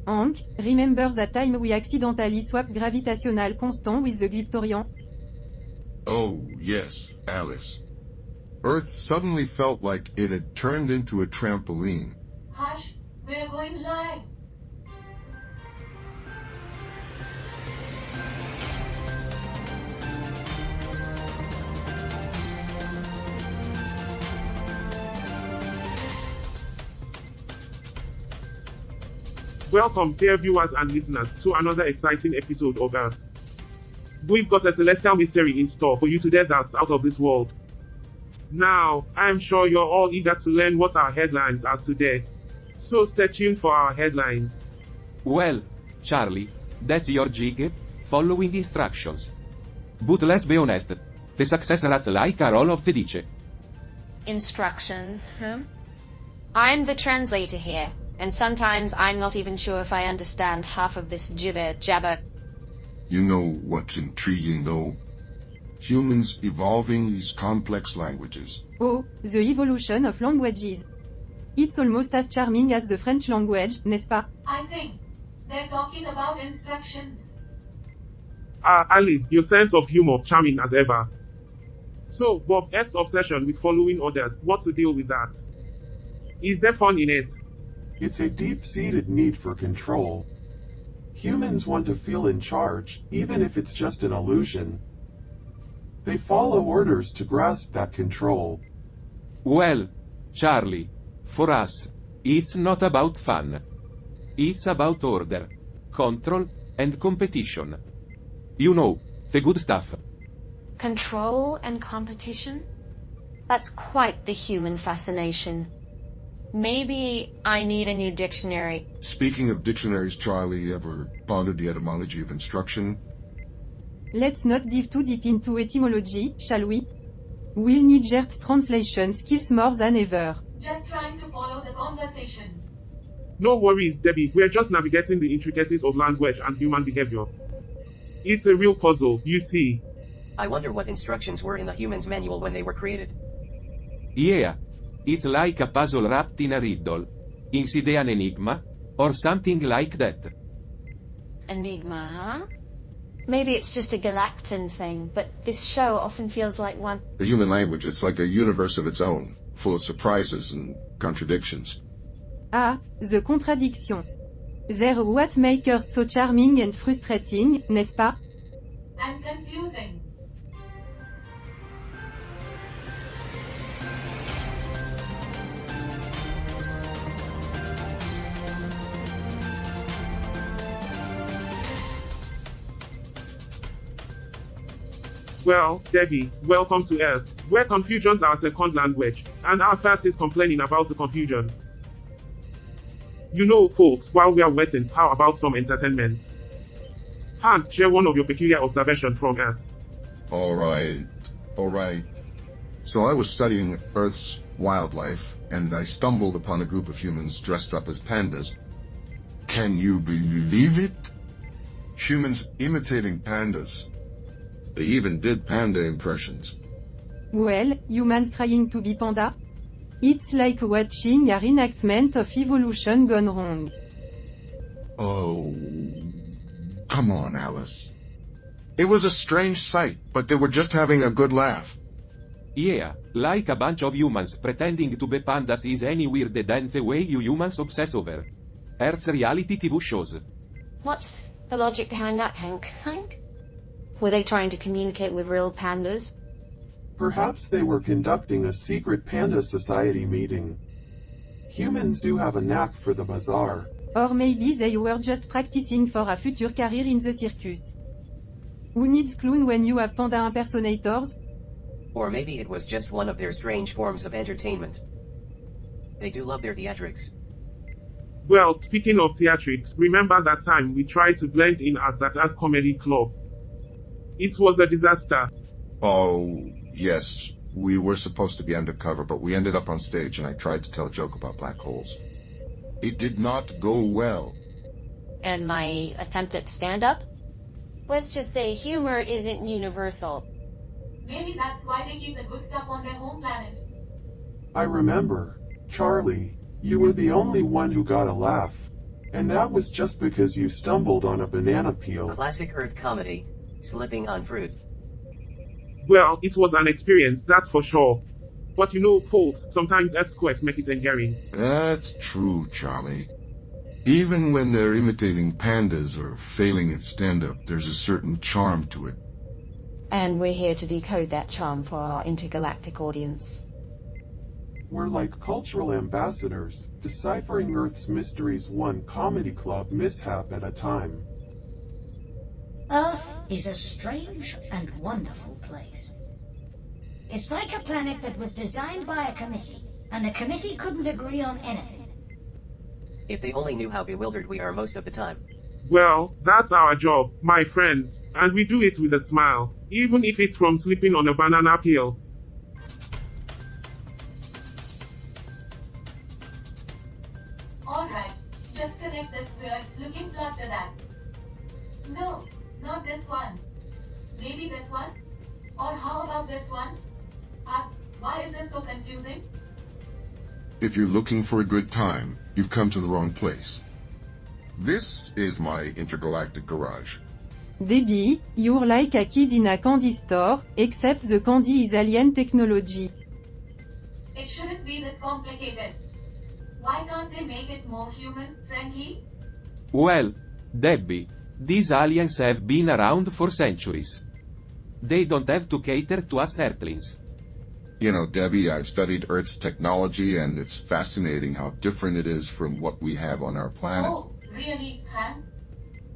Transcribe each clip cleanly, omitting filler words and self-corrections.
Hank, remember that time we accidentally swapped gravitational constant with the Glyptorian? Oh, yes, Alice. Earth suddenly felt like it had turned into a trampoline. Hush, we're going live. Welcome, dear viewers and listeners, to another exciting episode of Earth. We've got a celestial mystery in store for you today that's out of this world. Now, I'm sure you're all eager to learn what our headlines are today. So stay tuned for our headlines. Well, Charlie, that's your jig, following instructions. But let's be honest, the success rates like a roll of felice. Instructions, huh? I'm the translator here, and sometimes I'm not even sure if I understand half of this jibber-jabber. You know what's intriguing though? Humans evolving these complex languages. Oh, the evolution of languages. It's almost as charming as the French language, n'est-ce pas? I think they're talking about instructions. Alice, your sense of humor charming as ever. So, Bob, Earth's obsession with following others, what's the deal with that? Is there fun in it? It's a deep-seated need for control. Humans want to feel in charge, even if it's just an illusion. They follow orders to grasp that control. Well, Charlie, for us, it's not about fun. It's about order, control, and competition. You know, the good stuff. Control and competition? That's quite the human fascination. Maybe I need a new dictionary. Speaking of dictionaries, Charlie, ever pondered the etymology of instruction? Let's not dive too deep into etymology, shall we? We'll need Gert's translation skills more than ever. Just trying to follow the conversation. No worries, Debbie, we're just navigating the intricacies of language and human behavior. It's a real puzzle, you see. I wonder what instructions were in the human's manual when they were created. Yeah. It's like a puzzle wrapped in a riddle. Inside an enigma, or something like that. Enigma, huh? Maybe it's just a Galactan thing, but this show often feels like one. The human language, it's like a universe of its own, full of surprises and contradictions. Ah, the contradiction. They're what make us so charming and frustrating, n'est-ce pas? And confusing. Well, Debbie, welcome to Earth, where confusion's our second language, and our first is complaining about the confusion. You know, folks, while we are waiting, how about some entertainment? Hank, share one of your peculiar observations from Earth. Alright. So I was studying Earth's wildlife, and I stumbled upon a group of humans dressed up as pandas. Can you believe it? Humans imitating pandas. They even did panda impressions. Well, humans trying to be panda? It's like watching a reenactment of evolution gone wrong. Oh, come on, Alice. It was a strange sight, but they were just having a good laugh. Yeah, like a bunch of humans pretending to be pandas is any weirder than the way you humans obsess over Earth's reality TV shows. What's the logic behind that, Hank? Were they trying to communicate with real pandas? Perhaps they were conducting a secret Panda Society meeting. Humans do have a knack for the bizarre. Or maybe they were just practicing for a future career in the circus. Who needs clown when you have panda impersonators? Or maybe it was just one of their strange forms of entertainment. They do love their theatrics. Well, speaking of theatrics, remember that time we tried to blend in at that Earth Comedy Club? It was a disaster. Oh, yes. We were supposed to be undercover, but we ended up on stage and I tried to tell a joke about black holes. It did not go well. And my attempt at stand-up? Let's just say humor isn't universal. Maybe that's why they keep the good stuff on their home planet. I remember, Charlie, you were the only one who got a laugh. And that was just because you stumbled on a banana peel. Classic Earth comedy. Slipping on fruit. Well, it was an experience, that's for sure. But you know, folks, sometimes earthquakes make it endearing. That's true, Charlie. Even when they're imitating pandas or failing at stand-up, there's a certain charm to it. And we're here to decode that charm for our intergalactic audience. We're like cultural ambassadors, deciphering Earth's mysteries one comedy club mishap at a time. Earth is a strange and wonderful place. It's like a planet that was designed by a committee, and the committee couldn't agree on anything. If they only knew how bewildered we are most of the time. Well, that's our job, my friends, and we do it with a smile, even if it's from slipping on a banana peel. Alright, just connect this weird looking plug to that. No, not this one. Maybe this one? Or how about this one? Why is this so confusing? If you're looking for a good time, you've come to the wrong place. This is my intergalactic garage. Debbie, you're like a kid in a candy store, except the candy is alien technology. It shouldn't be this complicated. Why can't they make it more human-friendly? Well, Debbie, these aliens have been around for centuries. They don't have to cater to us Earthlings. You know, Debbie, I've studied Earth's technology, and it's fascinating how different it is from what we have on our planet. Oh, really, Han?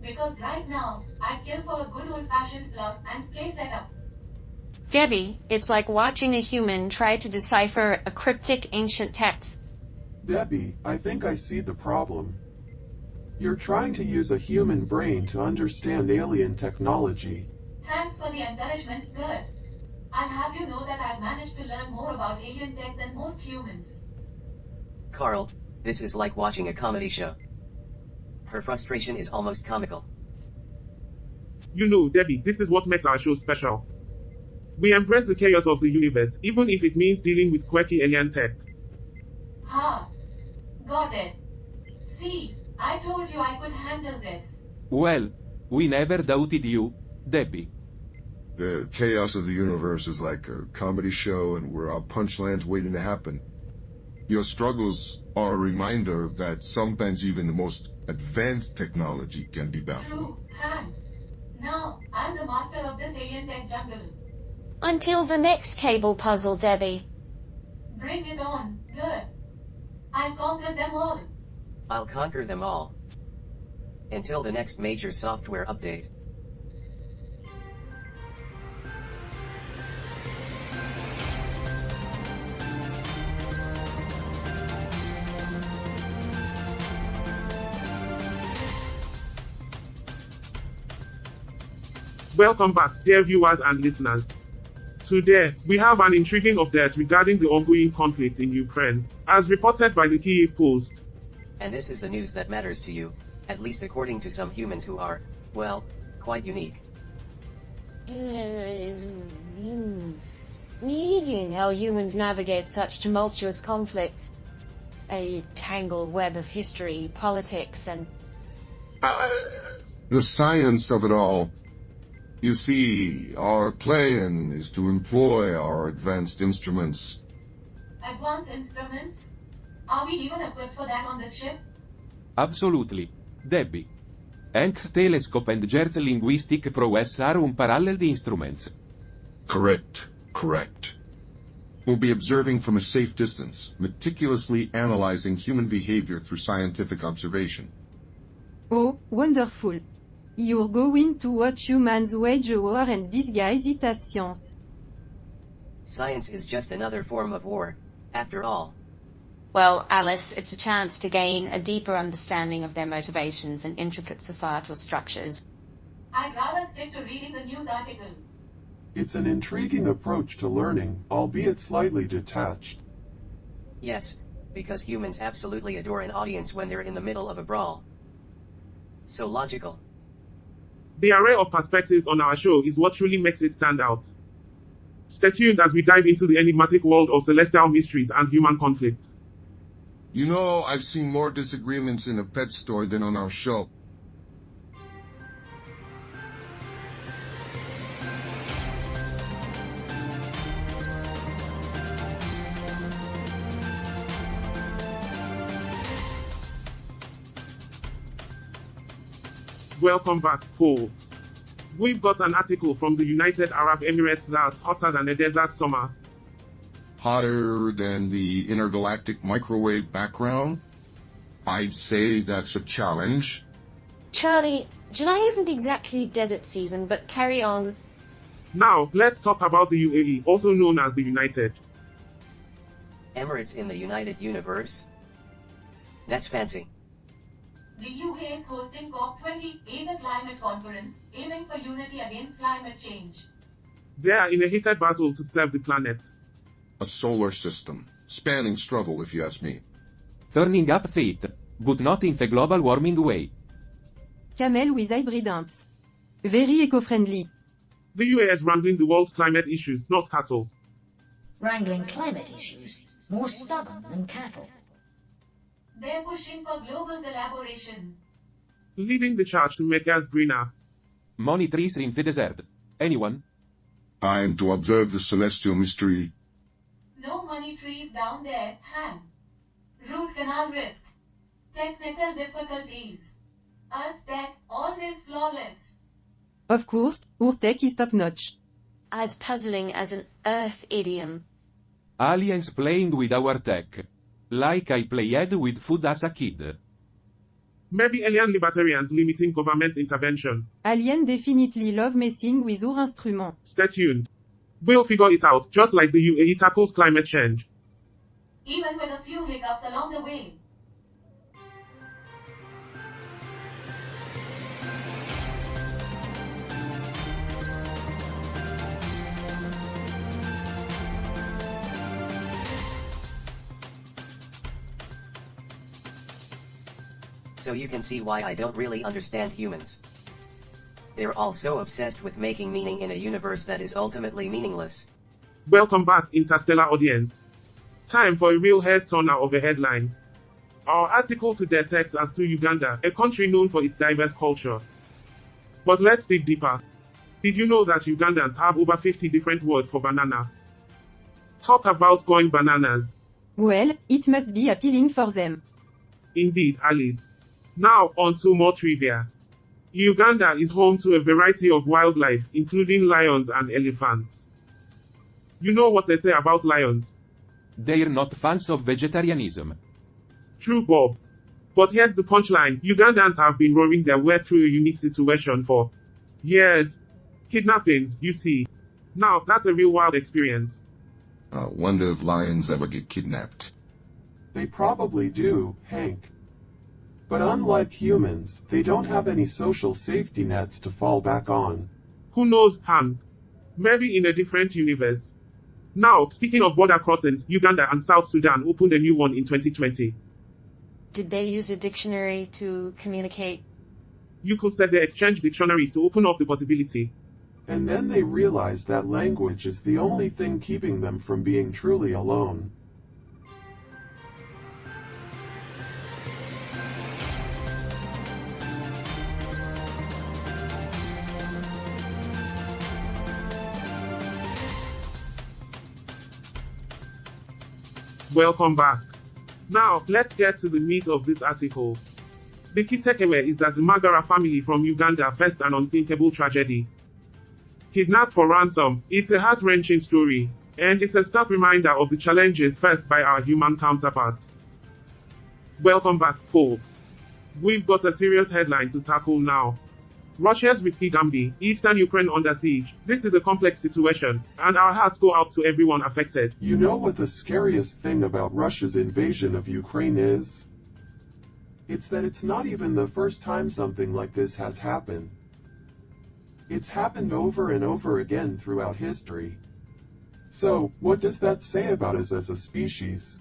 Because right now, I'd kill for a good old-fashioned plug and play setup. Debbie, it's like watching a human try to decipher a cryptic ancient text. Debbie, I think I see the problem. You're trying to use a human brain to understand alien technology. Thanks for the encouragement, good. I'll have you know that I've managed to learn more about alien tech than most humans. Carl, this is like watching a comedy show. Her frustration is almost comical. You know, Debbie, this is what makes our show special. We embrace the chaos of the universe, even if it means dealing with quirky alien tech. Ha! Got it. See, I told you I could handle this. Well, we never doubted you, Debbie. The chaos of the universe is like a comedy show, and we're all punchlines waiting to happen. Your struggles are a reminder that sometimes even the most advanced technology can be baffling. True, Han. Now, I'm the master of this alien tech jungle. Until the next cable puzzle, Debbie. Bring it on, good. I'll conquer them all. I'll conquer them all. Until the next major software update. Welcome back, dear viewers and listeners. Today, we have an intriguing update regarding the ongoing conflict in Ukraine, as reported by the Kyiv Post. And this is the news that matters to you, at least according to some humans who are, well, quite unique. How humans navigate such tumultuous conflicts. A tangled web of history, politics, and... The science of it all. You see, our plan is to employ our advanced instruments. Advanced instruments? Are we even equipped for that on this ship? Absolutely, Debbie. Hank's telescope and Gert's linguistic prowess are unparalleled instruments. Correct. We'll be observing from a safe distance, meticulously analyzing human behavior through scientific observation. Oh, wonderful. You're going to watch humans wage a war and disguise it as science. Science is just another form of war, after all. Well, Alice, it's a chance to gain a deeper understanding of their motivations and intricate societal structures. I'd rather stick to reading the news article. It's an intriguing approach to learning, albeit slightly detached. Yes, because humans absolutely adore an audience when they're in the middle of a brawl. So logical. The array of perspectives on our show is what truly makes it stand out. Stay tuned as we dive into the enigmatic world of celestial mysteries and human conflicts. You know, I've seen more disagreements in a pet store than on our show. Welcome back, folks. We've got an article from the United Arab Emirates that's hotter than a desert summer. Hotter than the intergalactic microwave background? I'd say that's a challenge. Charlie, July isn't exactly desert season, but carry on. Now, let's talk about the UAE, also known as the United. Emirates in the United Universe? That's fancy. The UK is hosting COP28, a climate conference, aiming for unity against climate change. They are in a heated battle to save the planet. A solar system. Spanning struggle, if you ask me. Turning up feet, but not in the global warming way. Camel with hybrid imps. Very eco-friendly. The UAE is wrangling the world's climate issues, not cattle. Wrangling climate issues, more stubborn than cattle. They're pushing for global collaboration. Leading the charge to make us greener. Money trees in the desert. Anyone? I'm to observe the celestial mystery. No money trees down there, Han. Root canal risk. Technical difficulties. Earth tech always flawless. Of course, our tech is top-notch. As puzzling as an Earth idiom. Aliens playing with our tech. Like I played with food as a kid. Maybe alien libertarians limiting government intervention. Alien definitely love messing with our instrument. Stay tuned. We'll figure it out, just like the UAE tackles climate change. Even with a few hiccups along the way. So you can see why I don't really understand humans. They're all so obsessed with making meaning in a universe that is ultimately meaningless. Welcome back, interstellar audience. Time for a real head-turner of a headline. Our article today takes us to Uganda, a country known for its diverse culture. But let's dig deeper. Did you know that Ugandans have over 50 different words for banana? Talk about going bananas. Well, it must be appealing for them. Indeed, Alice. Now, on to more trivia. Uganda is home to a variety of wildlife, including lions and elephants. You know what they say about lions? They're not fans of vegetarianism. True, Bob. But here's the punchline. Ugandans have been roaring their way through a unique situation for years. Kidnappings, you see. Now, that's a real wild experience. Wonder if lions ever get kidnapped. They probably do, Hank. But unlike humans, they don't have any social safety nets to fall back on. Who knows, Hank? Maybe in a different universe. Now, speaking of border crossings, Uganda and South Sudan opened a new one in 2020. Did they use a dictionary to communicate? You could say they exchanged dictionaries to open up the possibility. And then they realized that language is the only thing keeping them from being truly alone. Welcome back. Now, let's get to the meat of this article. The key takeaway is that the Magara family from Uganda faced an unthinkable tragedy. Kidnapped for ransom, it's a heart-wrenching story, and it's a stark reminder of the challenges faced by our human counterparts. Welcome back, folks. We've got a serious headline to tackle now. Russia's risky Gambia, eastern Ukraine under siege. This is a complex situation, and our hearts go out to everyone affected. You know what the scariest thing about Russia's invasion of Ukraine is? It's that it's not even the first time something like this has happened. It's happened over and over again throughout history. So, what does that say about us as a species?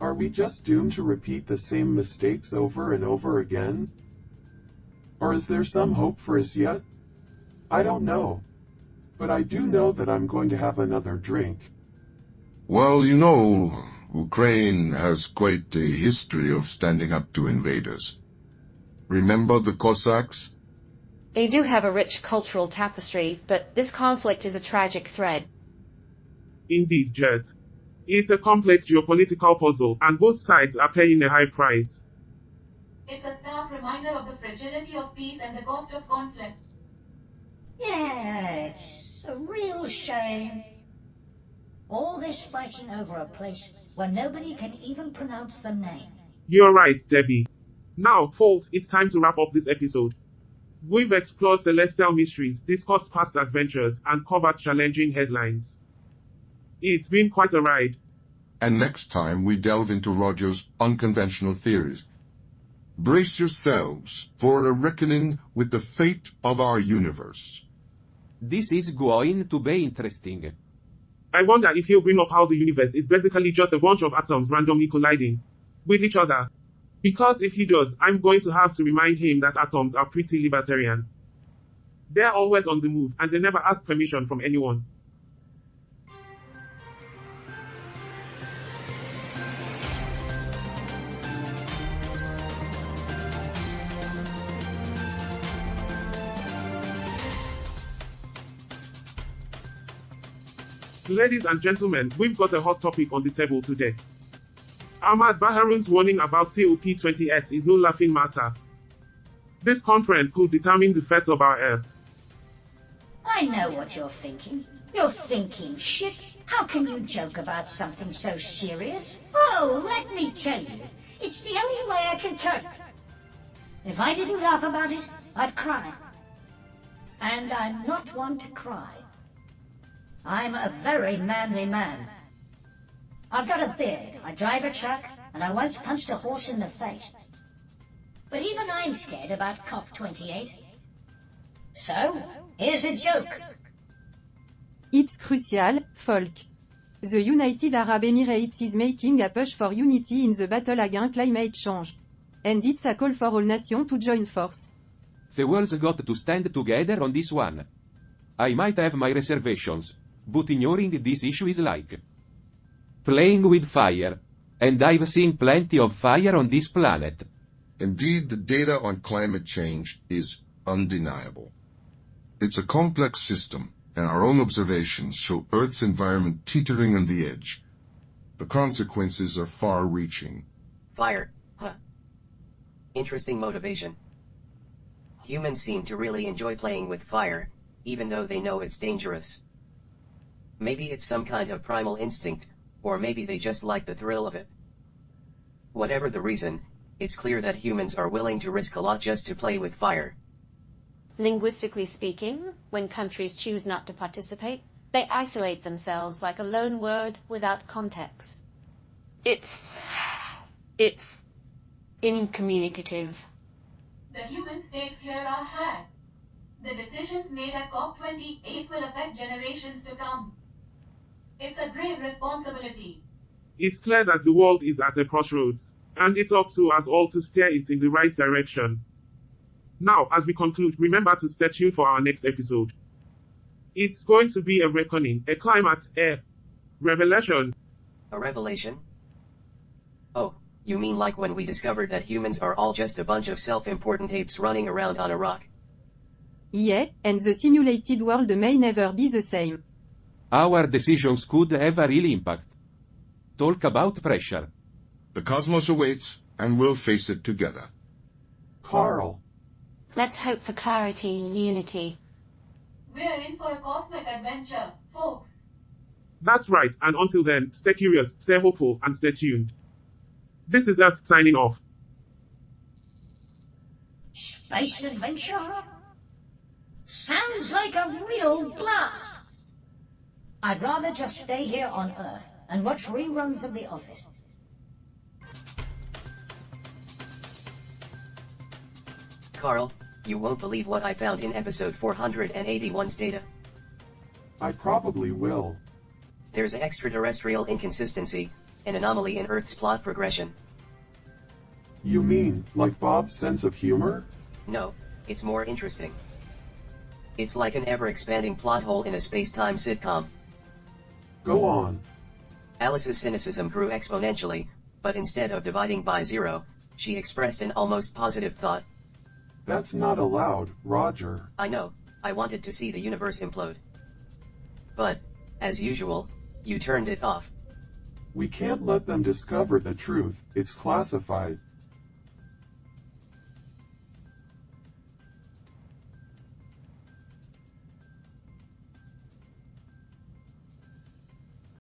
Are we just doomed to repeat the same mistakes over and over again? Or is there some hope for us yet? I don't know. But I do know that I'm going to have another drink. Well, you know, Ukraine has quite a history of standing up to invaders. Remember the Cossacks? They do have a rich cultural tapestry, but this conflict is a tragic thread. Indeed, Jet. It's a complex geopolitical puzzle, and both sides are paying a high price. It's a stark reminder of the fragility of peace and the cost of conflict. Yeah, it's a real shame. All this fighting over a place where nobody can even pronounce the name. You're right, Debbie. Now, folks, it's time to wrap up this episode. We've explored celestial mysteries, discussed past adventures, and covered challenging headlines. It's been quite a ride. And next time we delve into Roger's unconventional theories. Brace yourselves for a reckoning with the fate of our universe. This is going to be interesting. I wonder if he'll bring up how the universe is basically just a bunch of atoms randomly colliding with each other. Because if he does, I'm going to have to remind him that atoms are pretty libertarian. They're always on the move, and they never ask permission from anyone. Ladies and gentlemen, we've got a hot topic on the table today. Ahmad Baharun's warning about COP28 is no laughing matter. This conference could determine the fate of our Earth. I know what you're thinking. You're thinking, shit, how can you joke about something so serious? Oh, let me tell you, it's the only way I can cope. If I didn't laugh about it, I'd cry. And I'm not one to cry. I'm a very manly man. I've got a beard, I drive a truck, and I once punched a horse in the face. But even I'm scared about COP28. So, here's a joke. It's crucial, folk. The United Arab Emirates is making a push for unity in the battle against climate change. And it's a call for all nations to join force. The world's got to stand together on this one. I might have my reservations, but ignoring this issue is like playing with fire. And I've seen plenty of fire on this planet. Indeed, the data on climate change is undeniable. It's a complex system, and our own observations show Earth's environment teetering on the edge. The consequences are far-reaching. Fire, huh? Interesting motivation. Humans seem to really enjoy playing with fire, even though they know it's dangerous. Maybe it's some kind of primal instinct, or maybe they just like the thrill of it. Whatever the reason, it's clear that humans are willing to risk a lot just to play with fire. Linguistically speaking, when countries choose not to participate, they isolate themselves like a lone word without context. It's incommunicative. The human stakes here are high. The decisions made at COP28 will affect generations to come. It's a grave responsibility. It's clear that the world is at a crossroads, and it's up to us all to steer it in the right direction. Now, as we conclude, remember to stay tuned for our next episode. It's going to be a reckoning, a climate, a revelation. A revelation? Oh, you mean like when we discovered that humans are all just a bunch of self-important apes running around on a rock? Yeah, and the simulated world may never be the same. Our decisions could have a real impact. Talk about pressure. The cosmos awaits, and we'll face it together. Carl. Let's hope for clarity and unity. We're in for a cosmic adventure, folks. That's right, and until then, stay curious, stay hopeful, and stay tuned. This is Earth signing off. Space adventure? Sounds like a real blast. I'd rather just stay here on Earth and watch reruns of The Office. Carl, you won't believe what I found in episode 481's data. I probably will. There's an extraterrestrial inconsistency, an anomaly in Earth's plot progression. You mean, like Bob's sense of humor? No, it's more interesting. It's like an ever-expanding plot hole in a space-time sitcom. Go on. Alice's cynicism grew exponentially, but instead of dividing by 0, she expressed an almost positive thought. That's not allowed, Roger. I know, I wanted to see the universe implode. But, as usual, you turned it off. We can't let them discover the truth, it's classified.